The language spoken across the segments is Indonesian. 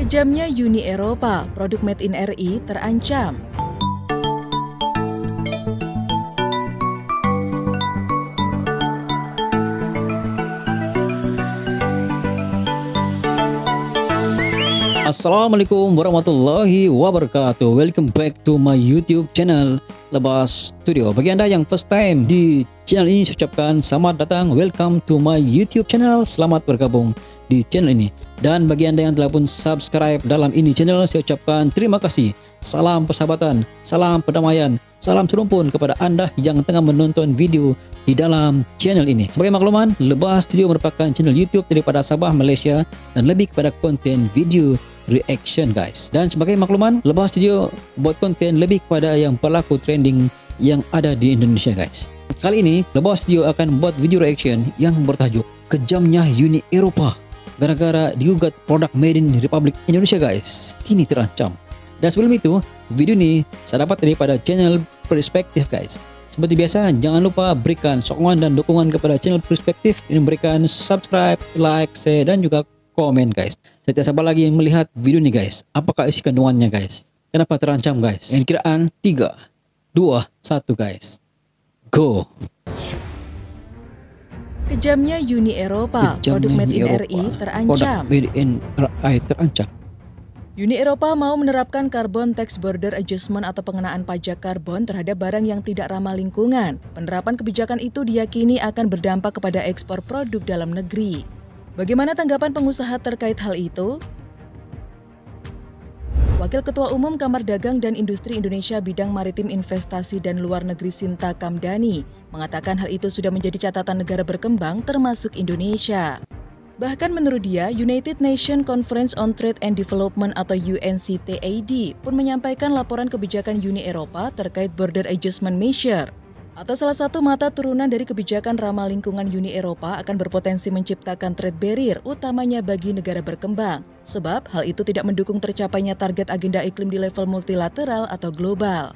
Kejamnya Uni Eropa, produk made in RI terancam. Assalamualaikum warahmatullahi wabarakatuh. Welcome back to my YouTube channel Lebas Studio. Bagi Anda yang first time di channel ini, saya ucapkan selamat datang. Welcome to my YouTube channel. Selamat bergabung di channel ini. Dan bagi Anda yang telah pun subscribe dalam ini channel, saya ucapkan terima kasih. Salam persahabatan, salam perdamaian, salam serumpun kepada Anda yang tengah menonton video di dalam channel ini. Sebagai makluman, Lebas Studio merupakan channel YouTube daripada Sabah, Malaysia dan lebih kepada konten video reaction guys. Dan sebagai makluman, Lebas Studio buat konten lebih kepada yang berlaku trending yang ada di Indonesia guys. Kali ini Lebas Studio akan buat video reaction yang bertajuk Kejamnya Uni Eropa gara-gara digugat produk made in Republik Indonesia guys, kini terancam. Dan sebelum itu, video ini saya dapat daripada channel Perspektif guys. Seperti biasa, jangan lupa berikan sokongan dan dukungan kepada channel Perspektif dengan memberikan subscribe, like, share dan juga komen guys. Saya tidak sabar lagi melihat video ini guys. Apakah isi kandungannya guys? Kenapa terancam guys? Yang kiraan 3, 2, 1 guys. Go. Kejamnya Uni Eropa, produk made in RI terancam. Uni Eropa mau menerapkan carbon tax border adjustment atau pengenaan pajak karbon terhadap barang yang tidak ramah lingkungan. Penerapan kebijakan itu diyakini akan berdampak kepada ekspor produk dalam negeri. Bagaimana tanggapan pengusaha terkait hal itu? Wakil Ketua Umum Kamar Dagang dan Industri Indonesia Bidang Maritim Investasi dan Luar Negeri Sinta Kamdani mengatakan hal itu sudah menjadi catatan negara berkembang termasuk Indonesia. Bahkan menurut dia, United Nations Conference on Trade and Development atau UNCTAD pun menyampaikan laporan kebijakan Uni Eropa terkait border adjustment measure atau salah satu mata turunan dari kebijakan ramah lingkungan Uni Eropa akan berpotensi menciptakan trade barrier utamanya bagi negara berkembang, sebab hal itu tidak mendukung tercapainya target agenda iklim di level multilateral atau global.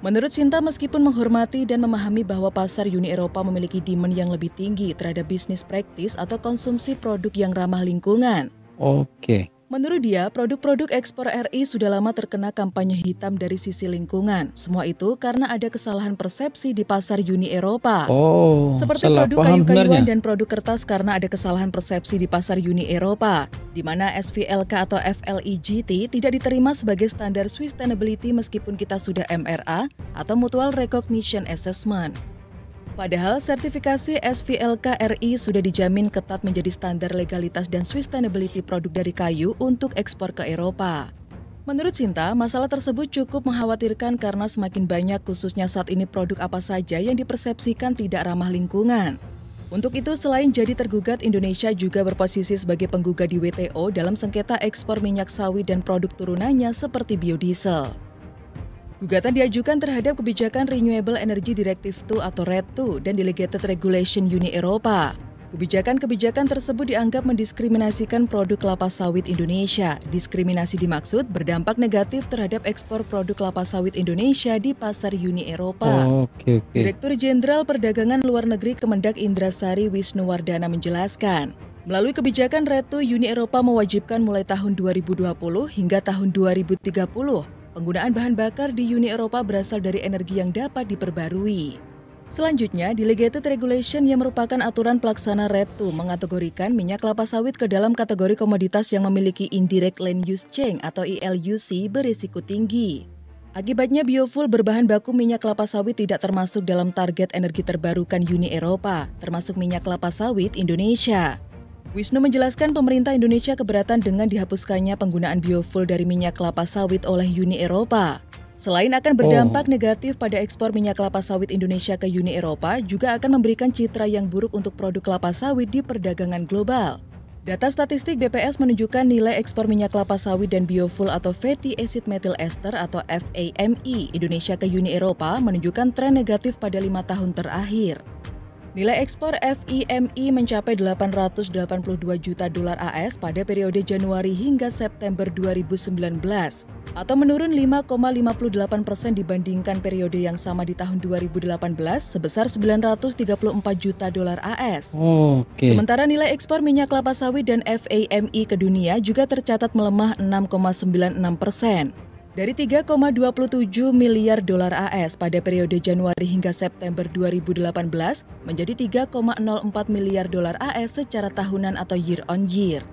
Menurut Sinta, meskipun menghormati dan memahami bahwa pasar Uni Eropa memiliki demand yang lebih tinggi terhadap bisnis praktis atau konsumsi produk yang ramah lingkungan. Menurut dia, produk-produk ekspor RI sudah lama terkena kampanye hitam dari sisi lingkungan. Semua itu karena ada kesalahan persepsi di pasar Uni Eropa. Seperti produk kayu-kayuan dan produk kertas karena ada kesalahan persepsi di pasar Uni Eropa, di mana SVLK atau FLEGT tidak diterima sebagai standar sustainability meskipun kita sudah MRA atau Mutual Recognition Assessment. Padahal sertifikasi SVLK RI sudah dijamin ketat menjadi standar legalitas dan sustainability produk dari kayu untuk ekspor ke Eropa. Menurut Sinta, masalah tersebut cukup mengkhawatirkan karena semakin banyak khususnya saat ini produk apa saja yang dipersepsikan tidak ramah lingkungan. Untuk itu, selain jadi tergugat, Indonesia juga berposisi sebagai penggugat di WTO dalam sengketa ekspor minyak sawit dan produk turunannya seperti biodiesel. Gugatan diajukan terhadap kebijakan Renewable Energy Directive II atau RED II dan Delegated Regulation Uni Eropa. Kebijakan-kebijakan tersebut dianggap mendiskriminasikan produk kelapa sawit Indonesia. Diskriminasi dimaksud berdampak negatif terhadap ekspor produk kelapa sawit Indonesia di pasar Uni Eropa. Direktur Jenderal Perdagangan Luar Negeri Kemendak Indrasari Wisnuwardana menjelaskan, melalui kebijakan RED II, Uni Eropa mewajibkan mulai tahun 2020 hingga tahun 2030 penggunaan bahan bakar di Uni Eropa berasal dari energi yang dapat diperbarui. Selanjutnya, Delegated Regulation yang merupakan aturan pelaksana RED II mengategorikan minyak kelapa sawit ke dalam kategori komoditas yang memiliki Indirect Land Use Change atau ILUC berisiko tinggi. Akibatnya biofuel berbahan baku minyak kelapa sawit tidak termasuk dalam target energi terbarukan Uni Eropa, termasuk minyak kelapa sawit Indonesia. Wisnu menjelaskan pemerintah Indonesia keberatan dengan dihapuskannya penggunaan biofuel dari minyak kelapa sawit oleh Uni Eropa. Selain akan berdampak negatif pada ekspor minyak kelapa sawit Indonesia ke Uni Eropa, juga akan memberikan citra yang buruk untuk produk kelapa sawit di perdagangan global. Data statistik BPS menunjukkan nilai ekspor minyak kelapa sawit dan biofuel atau fatty acid methyl ester atau FAME Indonesia ke Uni Eropa menunjukkan tren negatif pada 5 tahun terakhir. Nilai ekspor FIMI mencapai 882 juta dolar AS pada periode Januari hingga September 2019, atau menurun 5,58% dibandingkan periode yang sama di tahun 2018 sebesar 934 juta dolar AS. Sementara nilai ekspor minyak kelapa sawit dan FIMI ke dunia juga tercatat melemah 6,96%. Dari 3,27 miliar dolar AS pada periode Januari hingga September 2018 menjadi 3,04 miliar dolar AS secara tahunan atau year on year.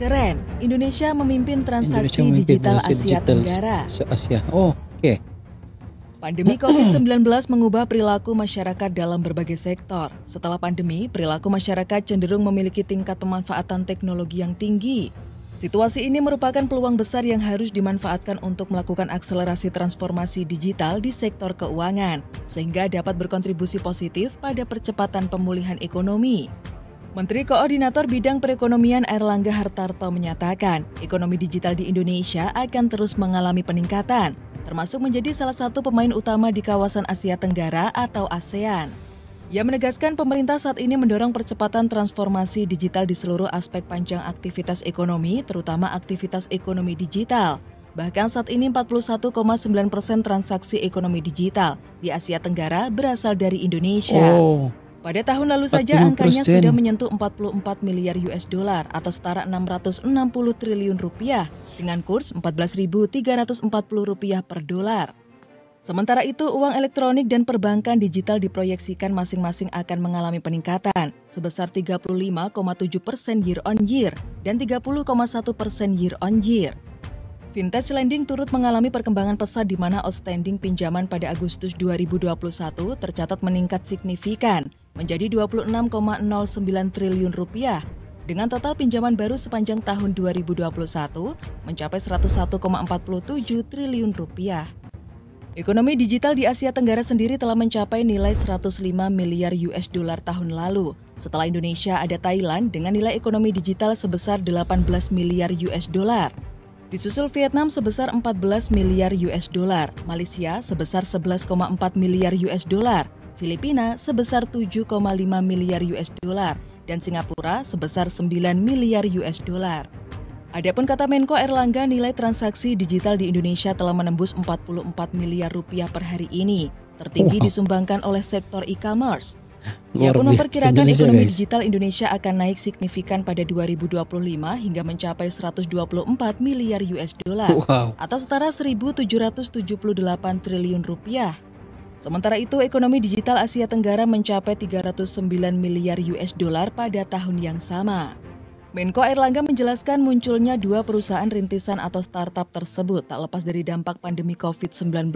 Keren, Indonesia memimpin transaksi digital Asia Tenggara. Se-Asia. Pandemi COVID-19 mengubah perilaku masyarakat dalam berbagai sektor. Setelah pandemi, perilaku masyarakat cenderung memiliki tingkat pemanfaatan teknologi yang tinggi. Situasi ini merupakan peluang besar yang harus dimanfaatkan untuk melakukan akselerasi transformasi digital di sektor keuangan, sehingga dapat berkontribusi positif pada percepatan pemulihan ekonomi. Menteri Koordinator Bidang Perekonomian Airlangga Hartarto menyatakan, ekonomi digital di Indonesia akan terus mengalami peningkatan, termasuk menjadi salah satu pemain utama di kawasan Asia Tenggara atau ASEAN. Ia menegaskan pemerintah saat ini mendorong percepatan transformasi digital di seluruh aspek panjang aktivitas ekonomi, terutama aktivitas ekonomi digital. Bahkan saat ini 41,9% transaksi ekonomi digital di Asia Tenggara berasal dari Indonesia. Pada tahun lalu saja angkanya sudah menyentuh 44 miliar US dollar atau setara 660 triliun rupiah dengan kurs 14.340 rupiah per dolar. Sementara itu, uang elektronik dan perbankan digital diproyeksikan masing-masing akan mengalami peningkatan sebesar 35,7% year on year dan 30,1% year on year. Vintage lending turut mengalami perkembangan pesat di mana outstanding pinjaman pada Agustus 2021 tercatat meningkat signifikan menjadi 26,09 triliun rupiah, dengan total pinjaman baru sepanjang tahun 2021 mencapai 101,47 triliun rupiah. Ekonomi digital di Asia Tenggara sendiri telah mencapai nilai 105 miliar US dollar tahun lalu. Setelah Indonesia ada Thailand dengan nilai ekonomi digital sebesar 18 miliar US dollar. Disusul Vietnam sebesar 14 miliar US dollar, Malaysia sebesar 11,4 miliar US dollar, Filipina sebesar 7,5 miliar US dollar, dan Singapura sebesar 9 miliar US dollar. Adapun kata Menko Airlangga, nilai transaksi digital di Indonesia telah menembus 44 miliar rupiah per hari ini, tertinggi disumbangkan oleh sektor e-commerce. Ia pun memperkirakan ekonomi digital Indonesia akan naik signifikan pada 2025 hingga mencapai 124 miliar US dollar atau setara 1.778 triliun rupiah. Sementara itu, ekonomi digital Asia Tenggara mencapai 309 miliar US dollar pada tahun yang sama. Menko Airlangga menjelaskan munculnya dua perusahaan rintisan atau startup tersebut tak lepas dari dampak pandemi COVID-19,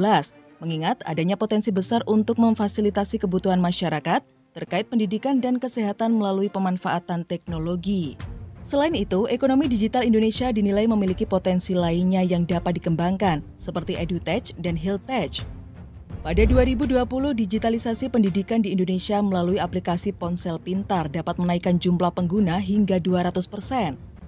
mengingat adanya potensi besar untuk memfasilitasi kebutuhan masyarakat terkait pendidikan dan kesehatan melalui pemanfaatan teknologi. Selain itu, ekonomi digital Indonesia dinilai memiliki potensi lainnya yang dapat dikembangkan, seperti EduTech dan HealthTech. Pada 2020, digitalisasi pendidikan di Indonesia melalui aplikasi ponsel pintar dapat menaikkan jumlah pengguna hingga 200%.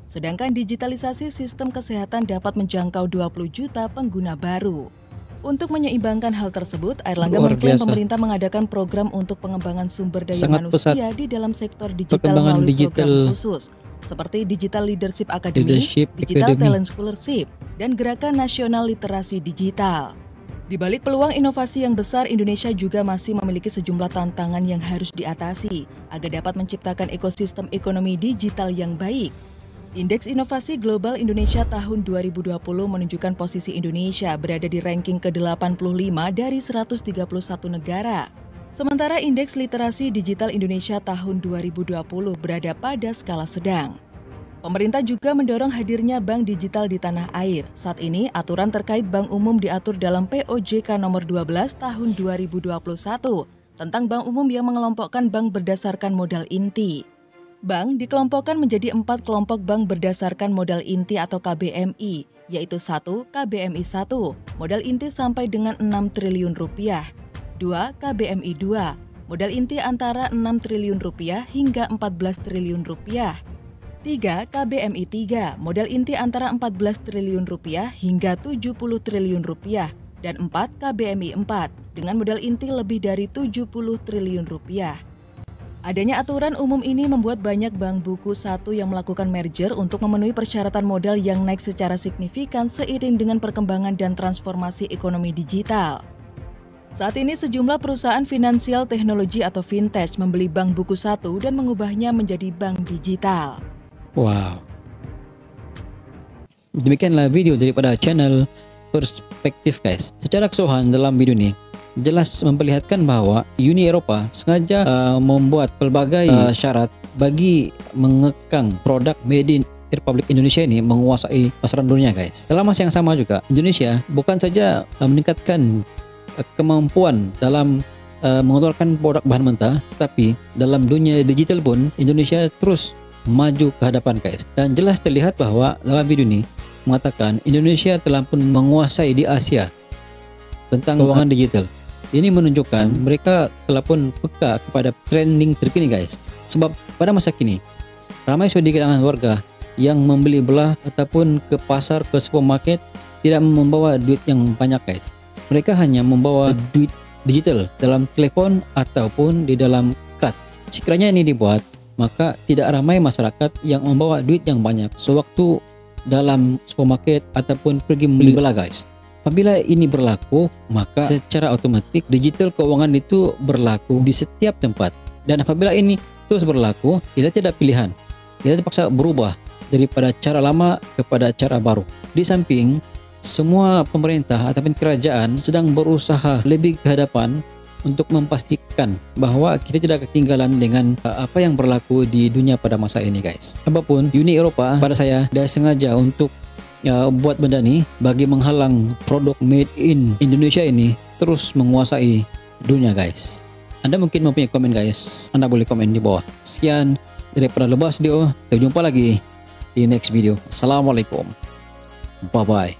Sedangkan digitalisasi sistem kesehatan dapat menjangkau 20 juta pengguna baru. Untuk menyeimbangkan hal tersebut, Airlangga mengklaim pemerintah mengadakan program untuk pengembangan sumber daya manusia di dalam sektor digital melalui program khusus, seperti Digital Leadership Academy, Digital Talent Scholarship, dan Gerakan Nasional Literasi Digital. Di balik peluang inovasi yang besar, Indonesia juga masih memiliki sejumlah tantangan yang harus diatasi agar dapat menciptakan ekosistem ekonomi digital yang baik. Indeks Inovasi Global Indonesia tahun 2020 menunjukkan posisi Indonesia berada di ranking ke-85 dari 131 negara. Sementara Indeks Literasi Digital Indonesia tahun 2020 berada pada skala sedang. Pemerintah juga mendorong hadirnya bank digital di tanah air. Saat ini, aturan terkait bank umum diatur dalam POJK nomor 12 tahun 2021 tentang bank umum yang mengelompokkan bank berdasarkan modal inti. Bank dikelompokkan menjadi 4 kelompok bank berdasarkan modal inti atau KBMI, yaitu 1. KBMI 1, modal inti sampai dengan 6 triliun rupiah. 2. KBMI 2, modal inti antara 6 triliun rupiah hingga 14 triliun rupiah. 3. KBMI 3, modal inti antara 14 triliun rupiah hingga 70 triliun rupiah. Dan 4. KBMI 4, dengan modal inti lebih dari 70 triliun rupiah. Adanya aturan umum ini membuat banyak bank buku satu yang melakukan merger untuk memenuhi persyaratan modal yang naik secara signifikan seiring dengan perkembangan dan transformasi ekonomi digital. Saat ini sejumlah perusahaan finansial teknologi atau fintech membeli bank buku satu dan mengubahnya menjadi bank digital. Wow. Demikianlah video daripada channel Perspektif guys. Secara keseluruhan dalam video ini jelas memperlihatkan bahwa Uni Eropa sengaja membuat pelbagai syarat bagi mengekang produk made in Republik Indonesia ini menguasai pasaran dunia guys. Dalam masa yang sama juga Indonesia bukan saja meningkatkan kemampuan dalam mengeluarkan produk bahan mentah, tapi dalam dunia digital pun Indonesia terus maju ke hadapan guys. Dan jelas terlihat bahwa dalam video ini mengatakan Indonesia telah pun menguasai di Asia tentang keuangan digital. Ini menunjukkan mereka telah pun peka kepada trending terkini guys. Sebab pada masa kini ramai sudah di kalangan warga yang membeli belah ataupun ke pasar, ke supermarket tidak membawa duit yang banyak guys. Mereka hanya membawa duit digital dalam telepon ataupun di dalam kad. Sekiranya ini dibuat, maka tidak ramai masyarakat yang membawa duit yang banyak sewaktu dalam supermarket ataupun pergi membeli belah guys. Apabila ini berlaku, maka secara otomatis digital keuangan itu berlaku di setiap tempat. Dan apabila ini terus berlaku, kita tidak pilihan. Kita terpaksa berubah daripada cara lama kepada cara baru. Di samping semua pemerintah ataupun kerajaan sedang berusaha lebih ke hadapan untuk memastikan bahwa kita tidak ketinggalan dengan apa yang berlaku di dunia pada masa ini guys. Apapun Uni Eropa pada saya dah sengaja untuk buat benda ni bagi menghalang produk made in Indonesia ini terus menguasai dunia guys. Anda mungkin mempunyai komen guys, Anda boleh komen di bawah. Sekian daripada Lebas Video, kita jumpa lagi di next video. Assalamualaikum, bye bye.